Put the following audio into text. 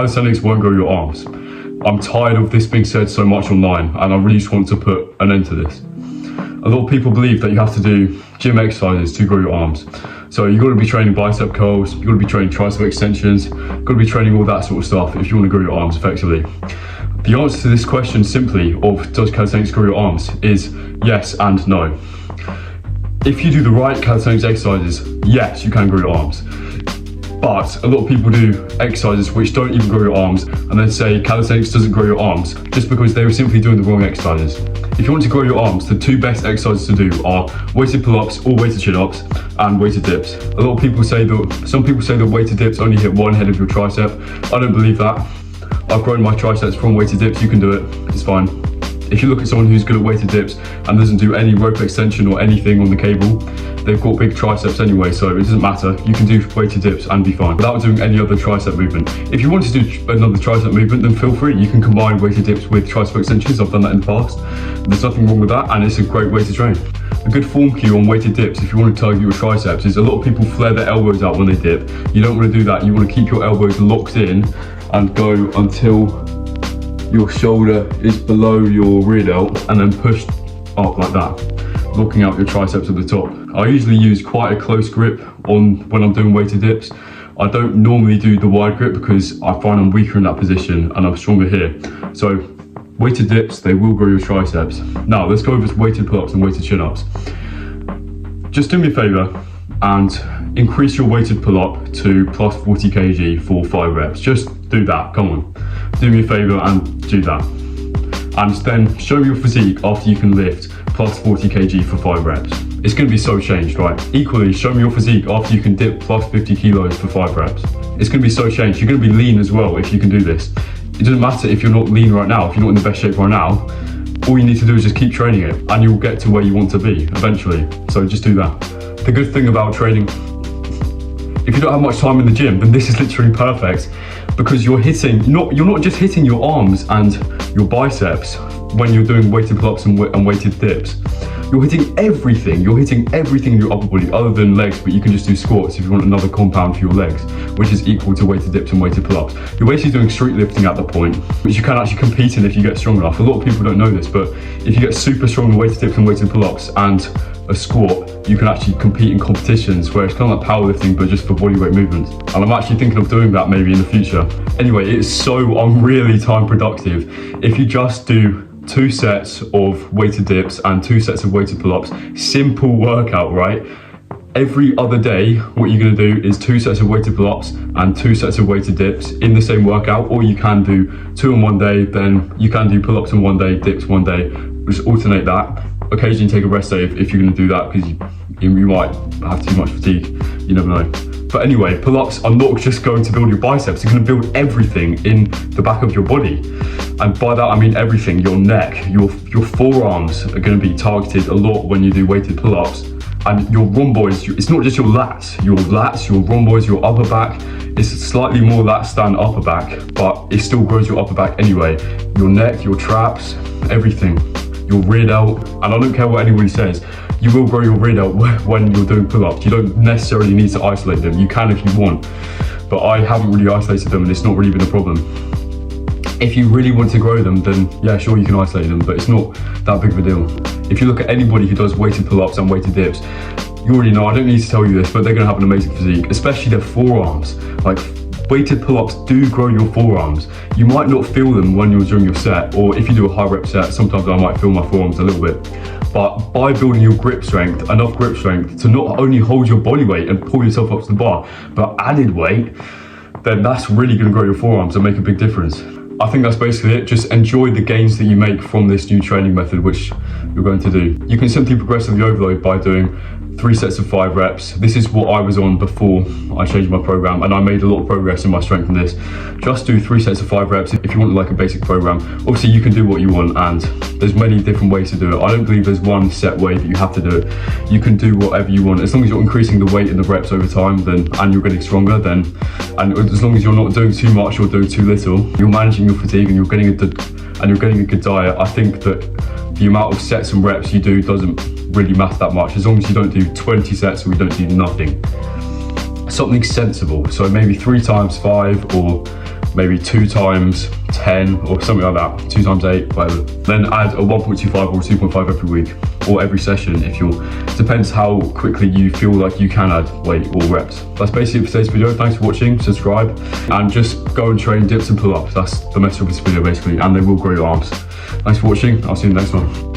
Calisthenics won't grow your arms. I'm tired of this being said so much online, and I really just want to put an end to this. A lot of people believe that you have to do gym exercises to grow your arms. So you've got to be training bicep curls, you've got to be training tricep extensions, you've got to be training all that sort of stuff if you want to grow your arms effectively. The answer to this question simply of does calisthenics grow your arms is yes and no. If you do the right calisthenics exercises, yes, you can grow your arms. But a lot of people do exercises which don't even grow your arms and then say calisthenics doesn't grow your arms just because they were simply doing the wrong exercises. If you want to grow your arms, the two best exercises to do are weighted pull-ups or weighted chin-ups and weighted dips. A lot of people say that, some people say that weighted dips only hit one head of your tricep. I don't believe that. I've grown my triceps from weighted dips, you can do it, it's fine. If you look at someone who's good at weighted dips and doesn't do any rope extension or anything on the cable, they've got big triceps anyway, so it doesn't matter. You can do weighted dips and be fine without doing any other tricep movement. If you want to do another tricep movement, then feel free. You can combine weighted dips with tricep extensions. I've done that in the past. There's nothing wrong with that, and it's a great way to train. A good form cue on weighted dips, if you want to target your triceps, is a lot of people flare their elbows out when they dip. You don't want to do that. You want to keep your elbows locked in and go until your shoulder is below your rear delt and then push up like that, locking out your triceps at the top. I usually use quite a close grip on when I'm doing weighted dips. I don't normally do the wide grip because I find I'm weaker in that position and I'm stronger here. So weighted dips, they will grow your triceps. Now let's go over to weighted pull-ups and weighted chin-ups. Just do me a favor and increase your weighted pull-up to plus 40 kg for 5 reps. Just do that, come on. Do me a favor and do that. And then show me your physique after you can lift plus 40 kg for 5 reps. It's gonna be so changed, right? Equally, show me your physique after you can dip plus 50 kilos for 5 reps. It's gonna be so changed. You're gonna be lean as well if you can do this. It doesn't matter if you're not lean right now, if you're not in the best shape right now, all you need to do is just keep training it and you'll get to where you want to be eventually. So just do that. The good thing about training, if you don't have much time in the gym, then this is literally perfect because you're not just hitting your arms and your biceps when you're doing weighted pull-ups and weighted dips. You're hitting everything. You're hitting everything in your upper body other than legs, but you can just do squats if you want another compound for your legs, which is equal to weighted dips and weighted pull-ups. You're basically doing street lifting at that point, which you can actually compete in if you get strong enough. A lot of people don't know this, but if you get super strong in weighted dips and weighted pull-ups and a squat, you can actually compete in competitions where it's kind of like powerlifting but just for bodyweight movements. And I'm actually thinking of doing that maybe in the future. Anyway, it's so unreally time productive. If you just do 2 sets of weighted dips and 2 sets of weighted pull-ups, simple workout, right? Every other day, what you're gonna do is 2 sets of weighted pull-ups and 2 sets of weighted dips in the same workout, or you can do 2 on one day, then you can do pull-ups on one day, dips one day, just alternate that. Occasionally take a rest day if you're gonna do that because you might have too much fatigue, you never know. But anyway, pull-ups are not just going to build your biceps, they're gonna build everything in the back of your body. And by that I mean everything, your neck, your forearms are gonna be targeted a lot when you do weighted pull-ups. And your rhomboids, it's not just your lats, your rhomboids, your upper back, it's slightly more lats than upper back, but it still grows your upper back anyway. Your neck, your traps, everything. Your rear delt, and I don't care what anybody says, you will grow your rear delt when you're doing pull-ups. You don't necessarily need to isolate them. You can if you want, but I haven't really isolated them and it's not really been a problem. If you really want to grow them, then yeah, sure, you can isolate them, but it's not that big of a deal. If you look at anybody who does weighted pull-ups and weighted dips, you already know, I don't need to tell you this, but they're gonna have an amazing physique, especially their forearms. Like, weighted pull-ups do grow your forearms. You might not feel them when you're doing your set, or if you do a high rep set, sometimes I might feel my forearms a little bit. But by building your grip strength, enough grip strength to not only hold your body weight and pull yourself up to the bar, but added weight, then that's really gonna grow your forearms and make a big difference. I think that's basically it. Just enjoy the gains that you make from this new training method, which you're going to do. You can simply progressively overload by doing 3 sets of 5 reps. This is what I was on before I changed my program, and I made a lot of progress in my strength in this. Just do 3 sets of 5 reps if you want like a basic program. Obviously you can do what you want and there's many different ways to do it. I don't believe there's one set way that you have to do it. You can do whatever you want. As long as you're increasing the weight and the reps over time, then, and you're getting stronger, then, and as long as you're not doing too much or doing too little, you're managing your fatigue and you're getting a good diet. I think that the amount of sets and reps you do doesn't really matter that much, as long as you don't do 20 sets or you don't do nothing. Something sensible, so maybe 3 times 5 or maybe 2 times 10 or something like that, 2 times 8, whatever. Then add a 1.25 or 2.5 every week or every session if you're, depends how quickly you feel like you can add weight or reps. That's basically it for today's video. Thanks for watching, subscribe, and just go and train dips and pull-ups. That's the message of this video basically, and they will grow your arms. Thanks for watching, I'll see you in the next one.